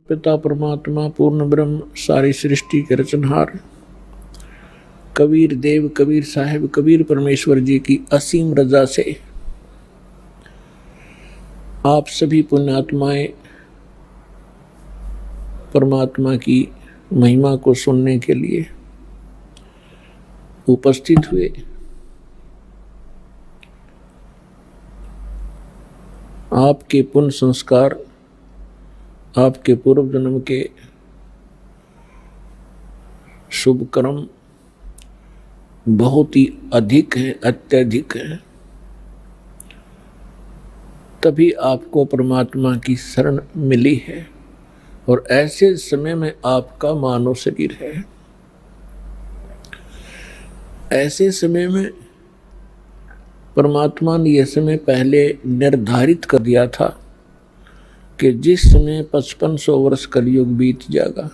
पिता परमात्मा पूर्ण ब्रह्म सारी सृष्टि के रचनहार कबीर देव कबीर साहिब कबीर परमेश्वर जी की असीम रजा से आप सभी पुण्यात्माएं परमात्मा की महिमा को सुनने के लिए उपस्थित हुए। आपके पुण्य संस्कार आपके पूर्व जन्म के शुभ कर्म बहुत ही अधिक है, अत्यधिक है, तभी आपको परमात्मा की शरण मिली है और ऐसे समय में आपका मानव शरीर है। ऐसे समय में परमात्मा ने यह समय पहले निर्धारित कर दिया था कि जिस समय 5500 वर्ष कलयुग बीत जाएगा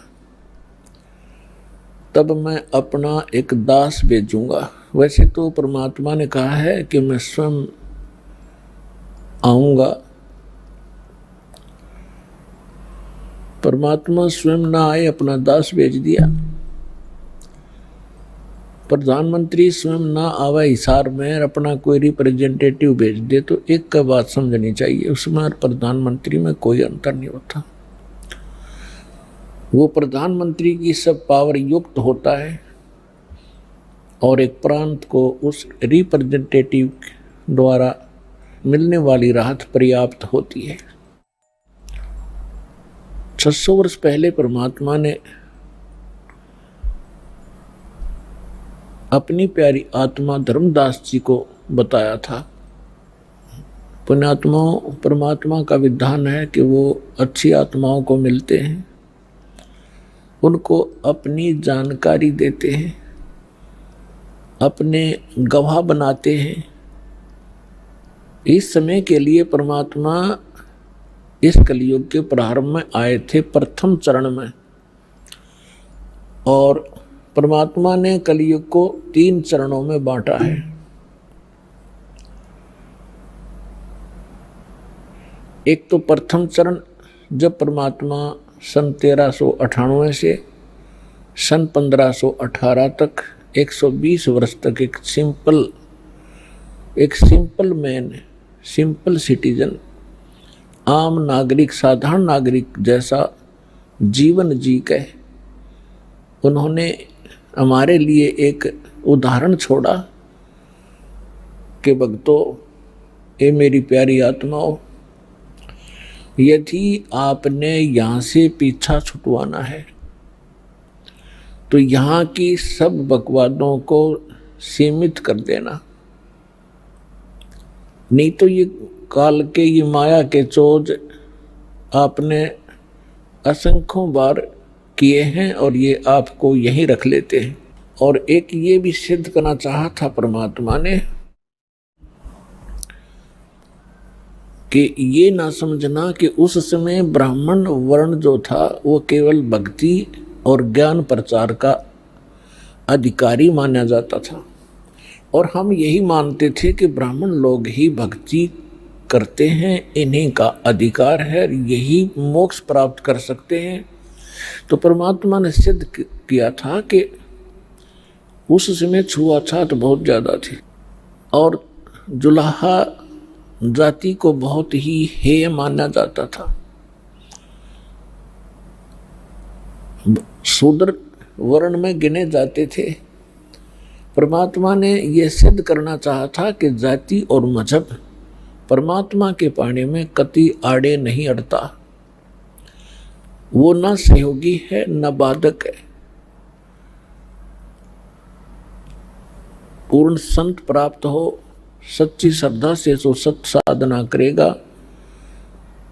तब मैं अपना एक दास भेजूंगा। वैसे तो परमात्मा ने कहा है कि मैं स्वयं आऊंगा, परमात्मा स्वयं ना आए, अपना दास भेज दिया। प्रधानमंत्री स्वयं ना आवे हिसार में अपना कोई रिप्रेजेंटेटिव भेज दे तो एक का बात समझनी चाहिए, उसमें और प्रधानमंत्री में कोई अंतर नहीं होता। वो प्रधानमंत्री की सब पावर युक्त होता है और एक प्रांत को उस रिप्रेजेंटेटिव द्वारा मिलने वाली राहत पर्याप्त होती है। 600 वर्ष पहले परमात्मा ने अपनी प्यारी आत्मा धर्मदास जी को बताया था। पुण्यात्माओं, परमात्मा का विधान है कि वो अच्छी आत्माओं को मिलते हैं, उनको अपनी जानकारी देते हैं, अपने गवाह बनाते हैं। इस समय के लिए परमात्मा इस कलयुग के प्रारंभ में आए थे, प्रथम चरण में, और परमात्मा ने कलयुग को 3 चरणों में बांटा है। एक तो प्रथम चरण जब परमात्मा सन 1398 से सन 1518 तक 120 वर्ष तक एक सिंपल मैन, सिंपल सिटीजन, आम नागरिक, साधारण नागरिक जैसा जीवन जी के उन्होंने हमारे लिए एक उदाहरण छोड़ा कि भक्तों, ये मेरी प्यारी आत्माओं, यदि आपने यहाँ से पीछा छुटवाना है तो यहाँ की सब बकवादों को सीमित कर देना, नहीं तो ये काल के ये माया के चोज आपने असंख्यों बार किए हैं और ये आपको यहीं रख लेते हैं। और एक ये भी सिद्ध करना चाहा था परमात्मा ने कि ये ना समझना कि उस समय ब्राह्मण वर्ण जो था वो केवल भक्ति और ज्ञान प्रचार का अधिकारी माना जाता था, और हम यही मानते थे कि ब्राह्मण लोग ही भक्ति करते हैं, इन्हीं का अधिकार है, यही मोक्ष प्राप्त कर सकते हैं। तो परमात्मा ने सिद्ध किया था कि उस समय छुआछूत बहुत ज्यादा थी और जुलाहा जाति को बहुत ही हेय माना जाता था। शूद्र वर्ण में गिने जाते थे। परमात्मा ने यह सिद्ध करना चाहा था कि जाति और मजहब परमात्मा के पानी में कति आड़े नहीं अड़ता, वो न सहयोगी है न बाधक है। पूर्ण संत प्राप्त हो, सच्ची श्रद्धा से जो सत साधना करेगा,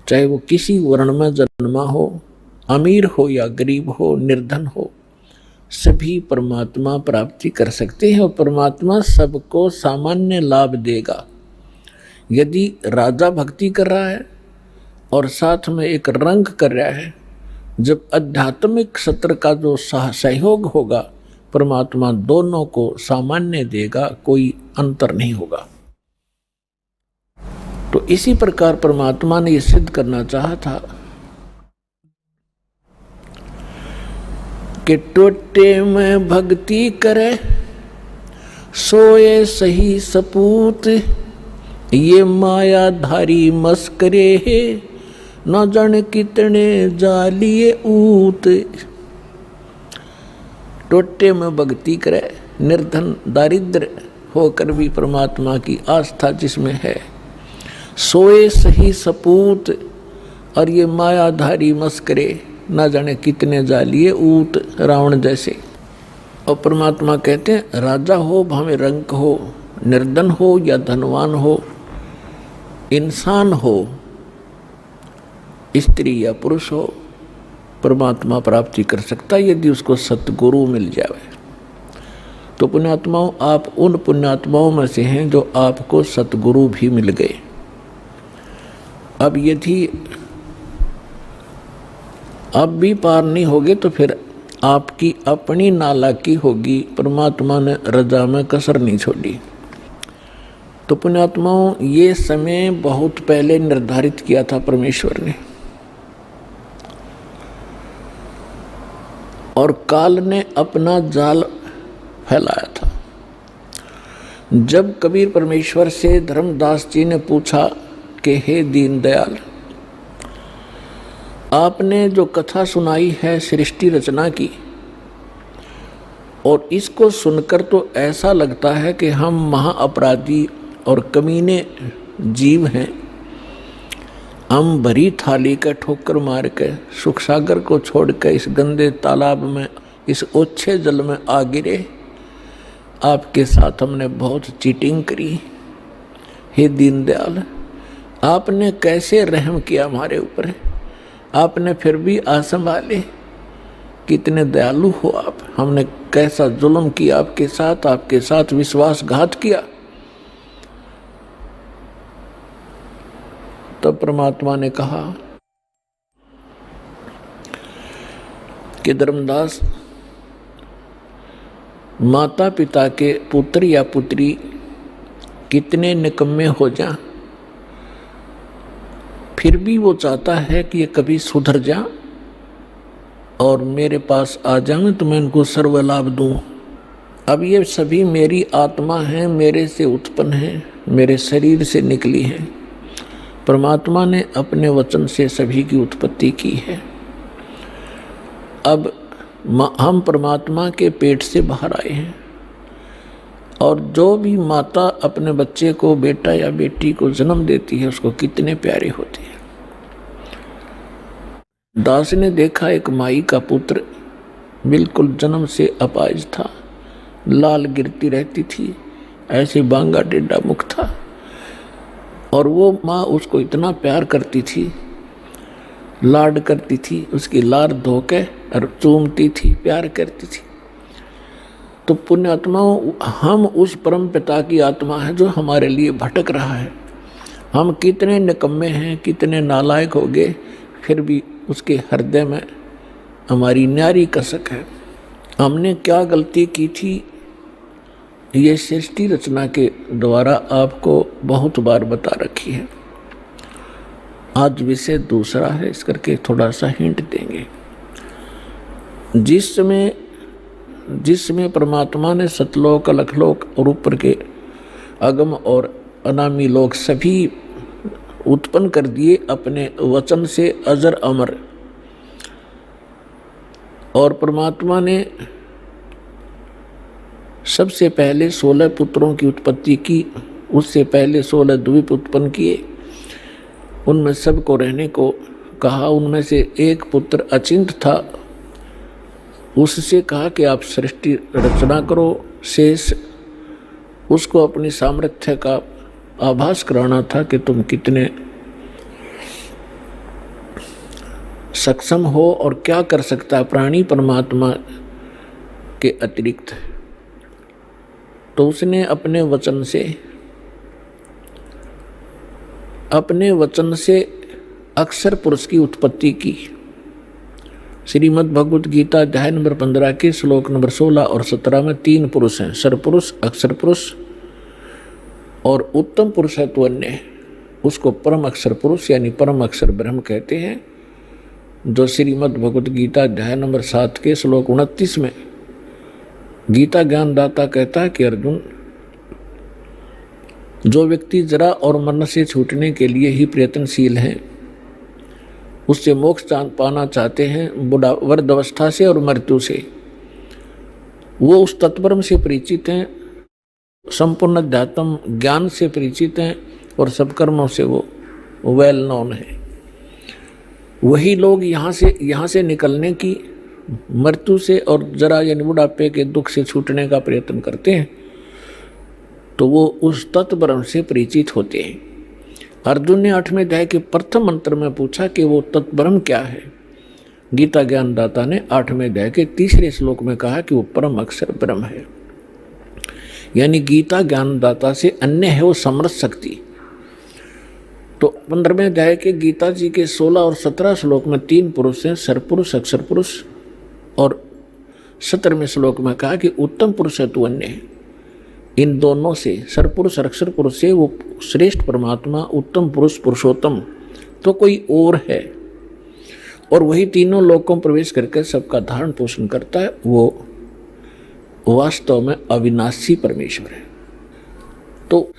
चाहे वो किसी वर्ण में जन्मा हो, अमीर हो या गरीब हो, निर्धन हो, सभी परमात्मा प्राप्ति कर सकते हैं और परमात्मा सबको सामान्य लाभ देगा। यदि राजा भक्ति कर रहा है और साथ में एक रंग कर रहा है, जब आध्यात्मिक सत्र का जो सहयोग होगा, परमात्मा दोनों को सामान्य देगा, कोई अंतर नहीं होगा। तो इसी प्रकार परमात्मा ने यह सिद्ध करना चाहा था कि टोटे में भक्ति करे सोए सही सपूत, ये मायाधारी मस्करे है न जाने कितने जालिए ऊत। टोटे में भक्ति करे, निर्धन दारिद्र होकर भी परमात्मा की आस्था जिसमें है, सोए सही सपूत, और ये मायाधारी मस्करे ना जाने कितने जालिए ऊत, रावण जैसे। और परमात्मा कहते हैं राजा हो भावे रंक हो, निर्धन हो या धनवान हो, इंसान हो, स्त्री या पुरुष हो, परमात्मा प्राप्ति कर सकता है यदि उसको सतगुरु मिल जाए। तो पुण्यात्माओं, आप उन पुण्यात्माओं में से हैं जो आपको सतगुरु भी मिल गए। अब यदि अब भी पार नहीं होगे तो फिर आपकी अपनी नालायकी होगी, परमात्मा ने रजा में कसर नहीं छोड़ी। तो पुण्यात्माओं, ये समय बहुत पहले निर्धारित किया था परमेश्वर ने, और काल ने अपना जाल फैलाया था। जब कबीर परमेश्वर से धर्मदास जी ने पूछा कि हे दीनदयाल, आपने जो कथा सुनाई है सृष्टि रचना की, और इसको सुनकर तो ऐसा लगता है कि हम महा अपराधी और कमीने जीव हैं, हम भरी थाली का ठोकर मार के सुख सागर को छोड़ के इस गंदे तालाब में, इस ओछे जल में आ गिरे। आपके साथ हमने बहुत चीटिंग करी। हे दीनदयाल, आपने कैसे रहम किया हमारे ऊपर, आपने फिर भी आसंभाले, कितने दयालु हो आप। हमने कैसा जुल्म किया आपके साथ विश्वासघात किया। तब परमात्मा ने कहा कि धर्मदास, माता पिता के पुत्र या पुत्री कितने निकम्मे हो जाएं, फिर भी वो चाहता है कि ये कभी सुधर जा और मेरे पास आ जाएं तो मैं इनको सर्व लाभ दूं। अब ये सभी मेरी आत्मा है, मेरे से उत्पन्न है, मेरे शरीर से निकली है। परमात्मा ने अपने वचन से सभी की उत्पत्ति की है। अब हम परमात्मा के पेट से बाहर आए हैं, और जो भी माता अपने बच्चे को, बेटा या बेटी को जन्म देती है, उसको कितने प्यारे होते हैं। दास ने देखा एक माई का पुत्र बिल्कुल जन्म से अपाहिज था, लाल गिरती रहती थी, ऐसे बांगा टेढ़ा मुख था, और वो माँ उसको इतना प्यार करती थी, लाड करती थी, उसकी लार धो के और चूमती थी, प्यार करती थी। तो पुण्यात्माओं, हम उस परम पिता की आत्मा है जो हमारे लिए भटक रहा है। हम कितने निकम्मे हैं, कितने नालायक हो गए, फिर भी उसके हृदय में हमारी न्यारी कसक है। हमने क्या गलती की थी, ये सृष्टि रचना के द्वारा आपको बहुत बार बता रखी है। आज विषय दूसरा है, इस करके थोड़ा सा हिंट देंगे। जिसमें परमात्मा ने सतलोक, अलखलोक और ऊपर के अगम और अनामी लोक सभी उत्पन्न कर दिए अपने वचन से, अजर अमर। और परमात्मा ने सबसे पहले 16 पुत्रों की उत्पत्ति की, उससे पहले 16 द्वीप उत्पन्न किए, उनमें सबको रहने को कहा। उनमें से एक पुत्र अचिंत था, उससे कहा कि आप सृष्टि रचना करो। शेष उसको अपनी सामर्थ्य का आभास कराना था कि तुम कितने सक्षम हो और क्या कर सकता है प्राणी परमात्मा के अतिरिक्त। तो उसने अपने वचन से अक्षर पुरुष की उत्पत्ति की। श्रीमद् भगवत गीता अध्याय नंबर 15 के श्लोक नंबर 16 और 17 में 3 पुरुष हैं, सरपुरुष, अक्षर पुरुष और उत्तम पुरुष है तो अन्य, उसको परम अक्षर पुरुष यानी परम अक्षर ब्रह्म कहते हैं। जो श्रीमद् भगवत गीता अध्याय नंबर 7 के श्लोक 29 में गीता ज्ञानदाता कहता है कि अर्जुन, जो व्यक्ति जरा और मरण से छूटने के लिए ही प्रयत्नशील हैं, उससे मोक्ष पाना चाहते हैं, वृद्धावस्था से और मृत्यु से, वो उस तत्परम से परिचित हैं, संपूर्ण अध्यात्म ज्ञान से परिचित हैं और सब कर्मों से वो वेल नोन है। वही लोग यहाँ से निकलने की, मृत्यु से और जरा यानी बुढ़ापे के दुख से छूटने का प्रयत्न करते हैं, तो वो उस तत्परम से परिचित होते हैं। अर्जुन ने 8वें अध्याय के प्रथम मंत्र में पूछा कि वो तत्ब्रह्म क्या है। गीता ज्ञानदाता ने 8वें अध्याय के 3रे श्लोक में कहा कि वो परम अक्षर ब्रह्म है। यानी गीता ज्ञानदाता से अन्य है वो समरस शक्ति। तो 15वें अध्याय के गीता जी के 16 और 17 श्लोक में 3 पुरुष हैं, सरपुरुष, अक्षर पुरुष, और 17वें श्लोक में कहा कि उत्तम पुरुष है तू अन्य है। इन दोनों से, सरपुरुष और अक्षर पुरुष से, वो श्रेष्ठ परमात्मा, उत्तम पुरुष, पुरुषोत्तम तो कोई और है, और वही तीनों लोकों में प्रवेश करके सबका धारण पोषण करता है। वो वास्तव में अविनाशी परमेश्वर है। तो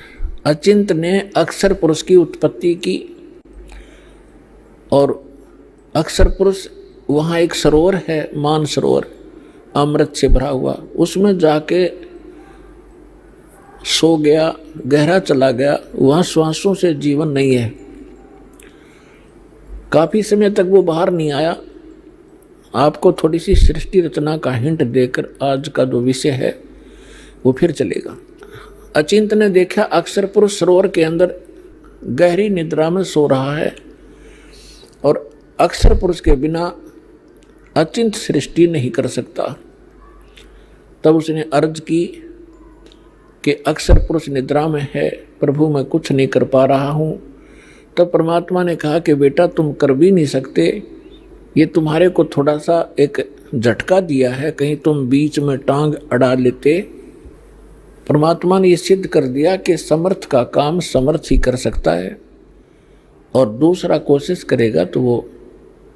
अचिंत ने अक्षर पुरुष की उत्पत्ति की, और अक्षर पुरुष वहाँ एक सरोवर है, मान सरोवर, अमृत से भरा हुआ, उसमें जाके सो गया, गहरा चला गया। वहाँ श्वासों से जीवन नहीं है। काफी समय तक वो बाहर नहीं आया। आपको थोड़ी सी सृष्टि रचना का हिंट देकर आज का जो विषय है वो फिर चलेगा। अचिंत ने देखा अक्षर पुरुष सरोवर के अंदर गहरी निद्रा में सो रहा है, और अक्षर पुरुष के बिना अचिंत सृष्टि नहीं कर सकता। तब उसने अर्ज की कि अक्षर पुरुष निद्रा में है, प्रभु मैं कुछ नहीं कर पा रहा हूँ। तब परमात्मा ने कहा कि बेटा तुम कर भी नहीं सकते, ये तुम्हारे को थोड़ा सा एक झटका दिया है, कहीं तुम बीच में टांग अड़ा लेते। परमात्मा ने ये सिद्ध कर दिया कि समर्थ का काम समर्थ ही कर सकता है, और दूसरा कोशिश करेगा तो वो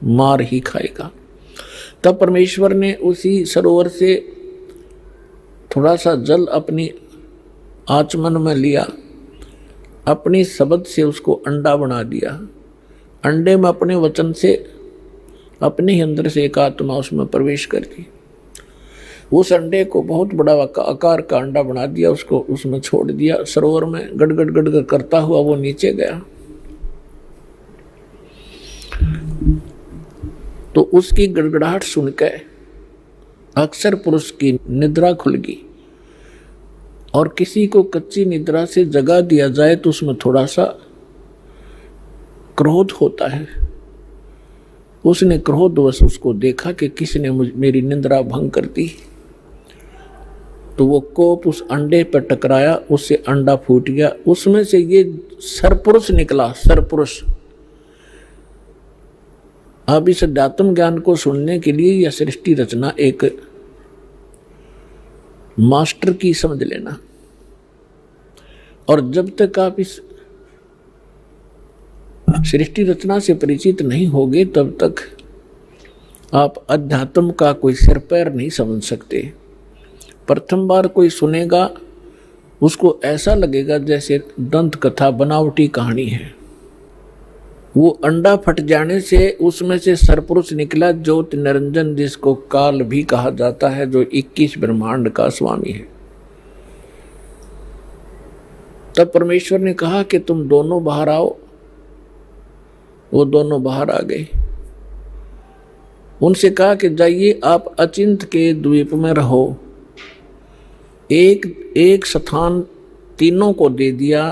मार ही खाएगा। तब परमेश्वर ने उसी सरोवर से थोड़ा सा जल अपनी आचमन में लिया, अपनी शब्द से उसको अंडा बना दिया। अंडे में अपने वचन से अपने ही अंदर से एक आत्मा उसमें प्रवेश कर दी। उस अंडे को बहुत बड़ा आकार का अंडा बना दिया, उसको उसमें छोड़ दिया सरोवर में। गड़गड़ गड़गड़ करता हुआ वो नीचे गया। तो उसकी गड़गड़ाहट सुनकर अक्षर पुरुष की निद्रा खुल गई। और किसी को कच्ची निद्रा से जगा दिया जाए तो उसमें थोड़ा सा क्रोध होता है। उसने क्रोधवश उसको देखा कि किसने मेरी निद्रा भंग कर दी, तो वो कोप उस अंडे पर टकराया, उससे अंडा फूट गया। उसमें से ये सरपुरुष निकला, सरपुरुष। अब इस अध्यात्म ज्ञान को सुनने के लिए यह सृष्टि रचना एक मास्टर की समझ लेना। और जब तक आप इस सृष्टि रचना से परिचित नहीं होगे तब तक आप अध्यात्म का कोई सिर पैर नहीं समझ सकते। प्रथम बार कोई सुनेगा उसको ऐसा लगेगा जैसे दंत कथा बनावटी कहानी है। वो अंडा फट जाने से उसमें से सरपुरुष निकला, ज्योति निरंजन, जिसको काल भी कहा जाता है, जो 21 ब्रह्मांड का स्वामी है। तब परमेश्वर ने कहा कि तुम दोनों बाहर आओ। वो दोनों बाहर आ गए। उनसे कहा कि जाइए आप अचिंत के द्वीप में रहो। एक स्थान तीनों को दे दिया,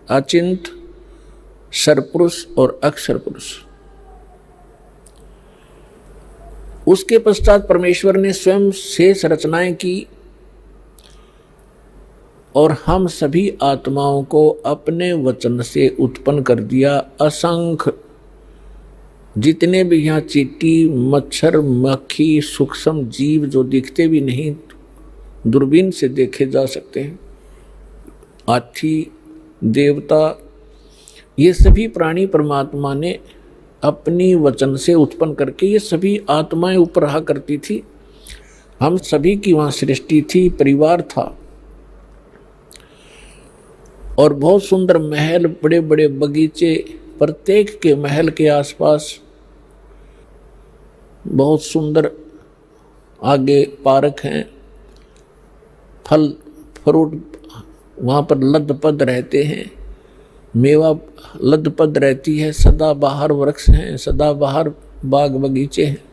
अचिंत, सरपुरुष और अक्षर पुरुष। उसके पश्चात परमेश्वर ने स्वयं शेष रचनाएं की और हम सभी आत्माओं को अपने वचन से उत्पन्न कर दिया। असंख्य जितने भी यहाँ चींटी, मच्छर, मक्खी, सूक्ष्म जीव जो दिखते भी नहीं, दूरबीन से देखे जा सकते हैं, हाथी, देवता, ये सभी प्राणी परमात्मा ने अपनी वचन से उत्पन्न करके ये सभी आत्माएं ऊपर रहा करती थी। हम सभी की वहाँ सृष्टि थी, परिवार था और बहुत सुंदर महल, बड़े बड़े बगीचे, प्रत्येक के महल के आसपास बहुत सुंदर आगे पार्क हैं, फल फ्रूट वहाँ पर लदपद रहते हैं, मेवा लदपद रहती है, सदाबहार वृक्ष हैं, सदाबहार बाग बगीचे हैं।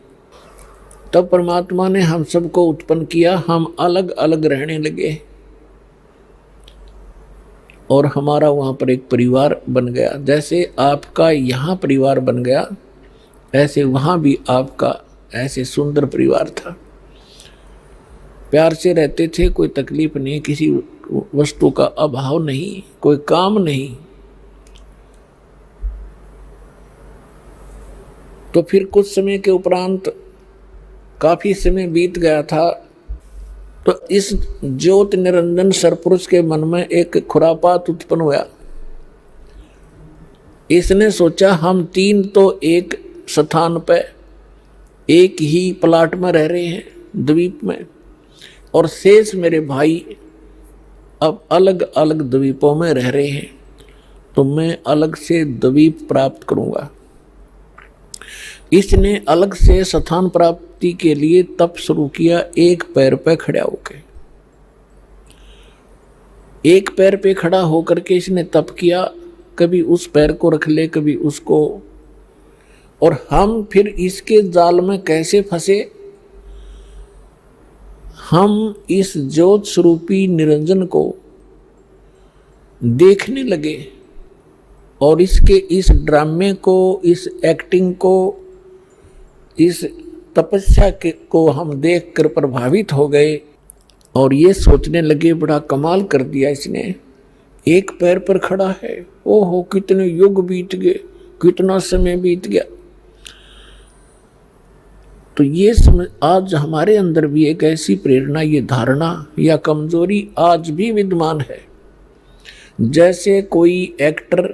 तब परमात्मा ने हम सबको उत्पन्न किया, हम अलग अलग रहने लगे और हमारा वहाँ पर एक परिवार बन गया। जैसे आपका यहाँ परिवार बन गया, ऐसे वहाँ भी आपका ऐसे सुंदर परिवार था। प्यार से रहते थे, कोई तकलीफ नहीं, किसी वस्तु का अभाव नहीं, कोई काम नहीं। तो फिर कुछ समय के उपरांत काफी समय बीत गया था, तो इस ज्योत निरंजन सरपुरुष के मन में एक खुरापात उत्पन्न हुआ। इसने सोचा हम तीन तो एक स्थान पे एक ही प्लाट में रह रहे हैं, द्वीप में, और शेष मेरे भाई अब अलग अलग द्वीपों में रह रहे हैं, तो मैं अलग से द्वीप प्राप्त करूंगा। इसने अलग से स्थान प्राप्ति के लिए तप शुरू किया, एक पैर पे खड़ा होकर। एक पैर पे खड़ा होकर के इसने तप किया, कभी उस पैर को रख ले, कभी उसको, और हम फिर इसके जाल में कैसे फंसे। हम इस ज्योत स्वरूपी निरंजन को देखने लगे और इसके इस ड्रामे को, इस एक्टिंग को, इस तपस्या के को हम देखकर प्रभावित हो गए और ये सोचने लगे बड़ा कमाल कर दिया इसने, एक पैर पर खड़ा है, ओहो कितने युग बीत गए, कितना समय बीत गया। तो ये समझ, आज हमारे अंदर भी एक ऐसी प्रेरणा, ये धारणा या कमजोरी आज भी विद्यमान है। जैसे कोई एक्टर,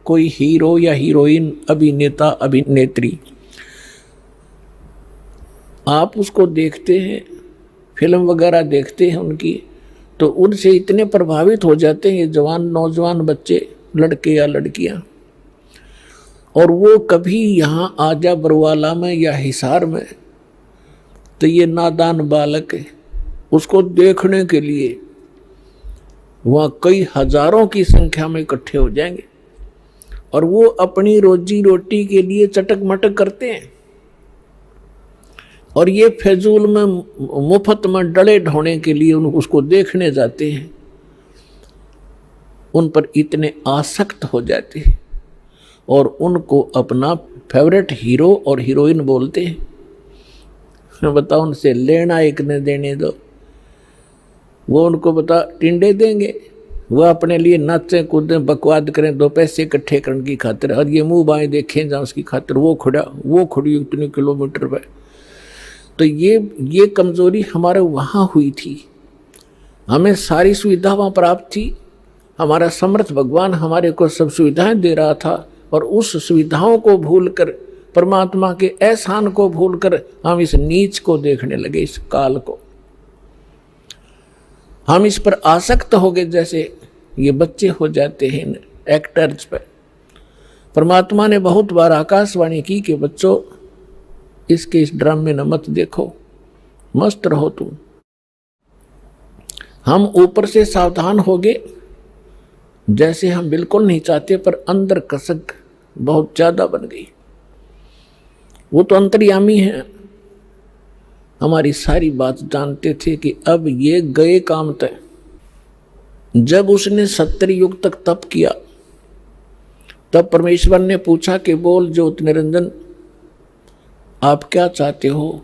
कोई हीरो या हीरोइन, अभिनेता अभिनेत्री, आप उसको देखते हैं, फिल्म वगैरह देखते हैं उनकी, तो उनसे इतने प्रभावित हो जाते हैं ये जवान नौजवान बच्चे, लड़के या लड़कियां, और वो कभी यहाँ आजा बरवाला में या हिसार में, तो ये नादान बालक है, उसको देखने के लिए वहाँ कई हजारों की संख्या में इकट्ठे हो जाएंगे और वो अपनी रोजी रोटी के लिए चटक मटक करते हैं और ये फजूल में मुफ्त में डले ढोने के लिए उसको देखने जाते हैं। उन पर इतने आसक्त हो जाते हैं और उनको अपना फेवरेट हीरो और हीरोइन बोलते हैं। बताओ, उनसे लेना एक न देने दो, वो उनको बता टिंडे देंगे, वो अपने लिए नाचें कूदें बकवाद करें, दो पैसे इकट्ठे करने की खातिर, और ये मुंह बाएं देखें जहाँ उसकी खातिर वो खड़ी इतने किलोमीटर पे। तो ये कमजोरी हमारे वहाँ हुई थी। हमें सारी सुविधा वहाँ प्राप्त थी, हमारा समर्थ भगवान हमारे को सब सुविधाएं दे रहा था, और उस सुविधाओं को भूलकर, परमात्मा के एहसान को भूलकर हम इस नीच को देखने लगे, इस काल को। हम इस पर आसक्त हो गए, जैसे ये बच्चे हो जाते हैं एक्टर्स पर। परमात्मा ने बहुत बार आकाशवाणी की कि बच्चों, इसके इस ड्रामे में मत देखो, मस्त रहो तुम। हम ऊपर से सावधान हो गए, जैसे हम बिल्कुल नहीं चाहते, पर अंदर कसक बहुत ज्यादा बन गई। वो तो अंतर्यामी है, हमारी सारी बात जानते थे कि अब ये गए काम तय। जब उसने 70 युग तक तप किया, तब परमेश्वर ने पूछा कि बोल ज्योत निरंजन, आप क्या चाहते हो,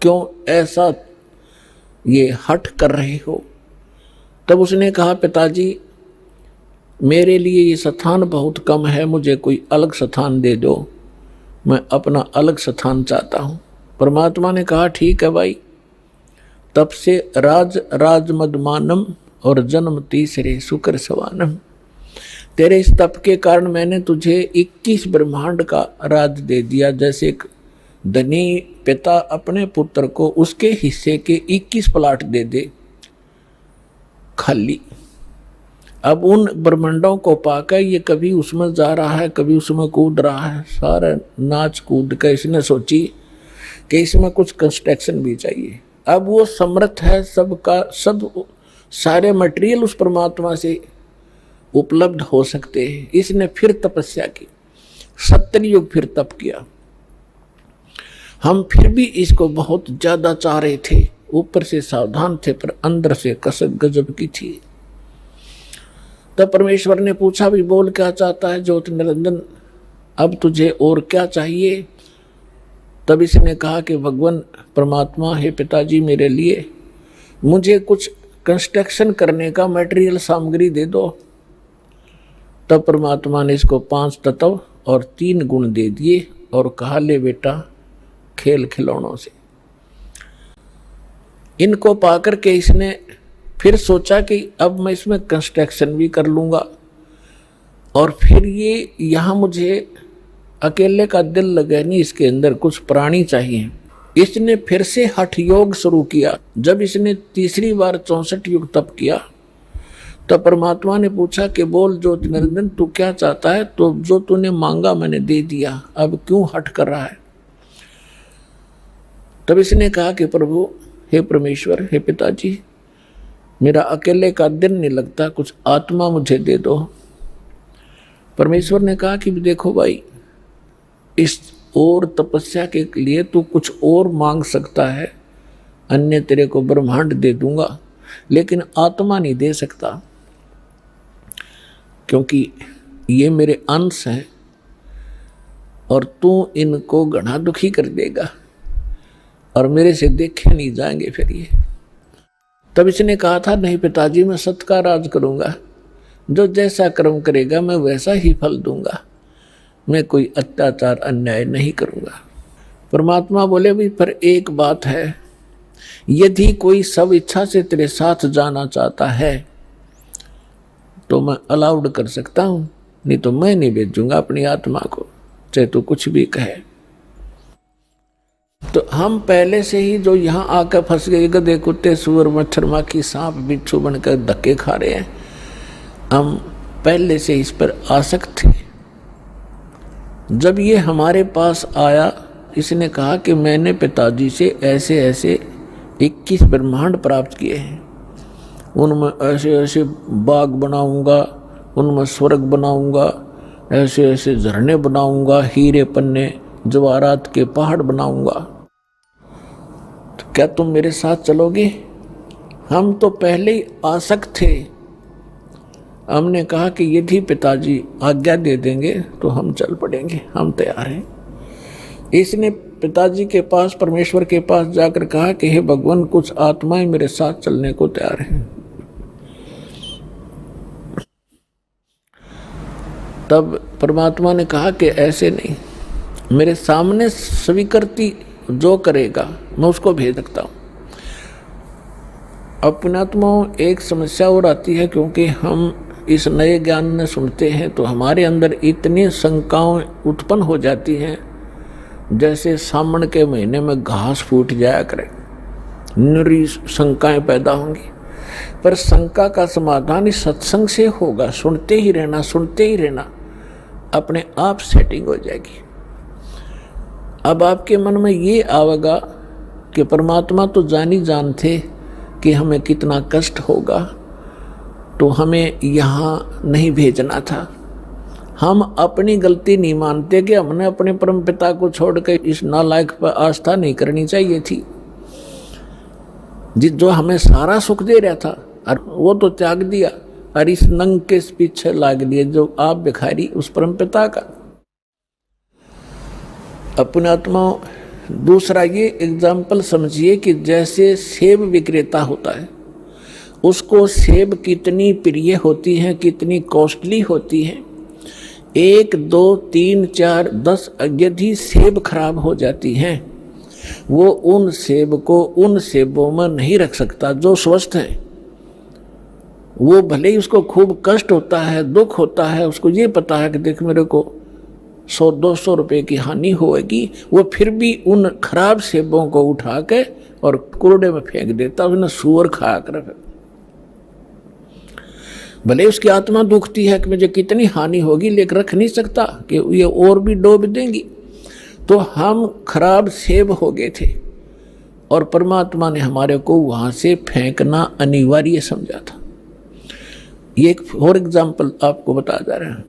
क्यों ऐसा ये हठ कर रहे हो। तब उसने कहा, पिताजी मेरे लिए ये स्थान बहुत कम है, मुझे कोई अलग स्थान दे दो, मैं अपना अलग स्थान चाहता हूँ। परमात्मा ने कहा, ठीक है भाई। तब से राज मदमानम और जन्म तीसरे शुक्र सवानम, तेरे इस तप के कारण मैंने तुझे 21 ब्रह्मांड का राज दे दिया। जैसे एक धनी पिता अपने पुत्र को उसके हिस्से के 21 प्लाट दे दे खाली। अब उन ब्रह्मांडों को पाकर ये कभी उसमें जा रहा है, कभी उसमें कूद रहा है। सारा नाच कूद कर इसने सोची कि इसमें कुछ कंस्ट्रक्शन भी चाहिए। अब वो समर्थ है, सबका सब सारे मटेरियल उस परमात्मा से उपलब्ध हो सकते हैं। इसने फिर तपस्या की, 70 युग फिर तप किया। हम फिर भी इसको बहुत ज्यादा चाह रहे थे, ऊपर से सावधान थे पर अंदर से कसक गजब की थी। तब परमेश्वर ने पूछा, भी बोल क्या चाहता है ज्योति निरंजन, अब तुझे और क्या चाहिए? तब इसने कहा कि भगवान परमात्मा, हे पिताजी, मेरे लिए मुझे कुछ कंस्ट्रक्शन करने का मटेरियल सामग्री दे दो। तब परमात्मा ने इसको 5 तत्व और 3 गुण दे दिए और कहा, ले बेटा खेल खिलौनों से। इनको पाकर के इसने फिर सोचा कि अब मैं इसमें कंस्ट्रक्शन भी कर लूंगा और फिर ये यहाँ मुझे अकेले का दिल लगे नहीं, इसके अंदर कुछ प्राणी चाहिए। इसने फिर से हठ योग शुरू किया। जब इसने तीसरी बार 64 युग तप किया तब परमात्मा ने पूछा कि बोल ज्योति निरंजन, तू क्या चाहता है? तो जो तूने मांगा मैंने दे दिया, अब क्यों हठ कर रहा है? तब इसने कहा कि प्रभु, हे परमेश्वर, हे पिताजी, मेरा अकेले का दिन नहीं लगता, कुछ आत्मा मुझे दे दो। परमेश्वर ने कहा कि देखो भाई, इस और तपस्या के लिए तू कुछ और मांग सकता है, अन्य तेरे को ब्रह्मांड दे दूंगा, लेकिन आत्मा नहीं दे सकता, क्योंकि ये मेरे अंश हैं और तू इनको घना दुखी कर देगा और मेरे से देखे नहीं जाएंगे फिर ये। तब इसने कहा था, नहीं पिताजी, मैं सत्य का राज करूंगा, जो जैसा कर्म करेगा मैं वैसा ही फल दूंगा, मैं कोई अत्याचार अन्याय नहीं करूंगा। परमात्मा बोले, भी पर एक बात है, यदि कोई सब इच्छा से तेरे साथ जाना चाहता है तो मैं अलाउड कर सकता हूं, नहीं तो मैं नहीं भेजूंगा अपनी आत्मा को, चाहे तो कुछ भी कहे। तो हम पहले से ही जो यहाँ आकर फंस गए, गधे कुत्ते सूअर मच्छर माखी सांप बिच्छू बनकर धक्के खा रहे हैं, हम पहले से इस पर आसक्त थे। जब ये हमारे पास आया, इसने कहा कि मैंने पिताजी से ऐसे ऐसे 21 ब्रह्मांड प्राप्त किए हैं, उनमें ऐसे ऐसे बाग बनाऊंगा, उनमें स्वर्ग बनाऊंगा, ऐसे ऐसे झरने बनाऊंगा, हीरे पन्ने जवाहरात के पहाड़ बनाऊंगा, तो क्या तुम मेरे साथ चलोगे? हम तो पहले ही आसक्त थे। हमने कहा कि यदि पिताजी आज्ञा दे देंगे तो हम चल पड़ेंगे, हम तैयार हैं। इसने पिताजी के पास, परमेश्वर के पास जाकर कहा कि हे भगवान, कुछ आत्माएं मेरे साथ चलने को तैयार हैं। तब परमात्मा ने कहा कि ऐसे नहीं, मेरे सामने स्वीकृति जो करेगा मैं उसको भेज सकता हूँ। अपनात्माओं, एक समस्या और आती है, क्योंकि हम इस नए ज्ञान में सुनते हैं तो हमारे अंदर इतनी शंकाएं उत्पन्न हो जाती हैं, जैसे सावन के महीने में घास फूट जाया करे, निरी शंकाएं पैदा होंगी। पर शंका का समाधान इस सत्संग से होगा, सुनते ही रहना, सुनते ही रहना, अपने आप सेटिंग हो जाएगी। अब आपके मन में ये आवेगा कि परमात्मा तो जानी जानते कि हमें कितना कष्ट होगा, तो हमें यहाँ नहीं भेजना था। हम अपनी गलती नहीं मानते कि हमने अपने परम पिता को छोड़कर इस नालायक पर आस्था नहीं करनी चाहिए थी, जो हमें सारा सुख दे रहा था, और वो तो त्याग दिया और इस नंग के पीछे लाग लिए जो आप भिखारी उस परम पिता का। अपने आत्माओं, दूसरा ये एग्जाम्पल समझिए कि जैसे सेब विक्रेता होता है, उसको सेब कितनी प्रिय होती हैं, कितनी कॉस्टली होती हैं। 1, 2, 3, 4, 10 यदि सेब खराब हो जाती हैं, वो उन सेब को उन सेबों में नहीं रख सकता जो स्वस्थ हैं। वो भले ही उसको खूब कष्ट होता है, दुख होता है, उसको ये पता है कि देख मेरे को 100-200 रुपए की हानि होगी, वो फिर भी उन खराब सेबों को उठा के और कूड़े में फेंक देता, उसने सूअर खाया कर। भले उसकी आत्मा दुखती है कि मुझे कितनी हानि होगी, लेकिन रख नहीं सकता कि ये और भी डूब देंगी। तो हम खराब सेब हो गए थे और परमात्मा ने हमारे को वहां से फेंकना अनिवार्य समझा था। ये एक और एग्जाम्पल आपको बता जा रहा है।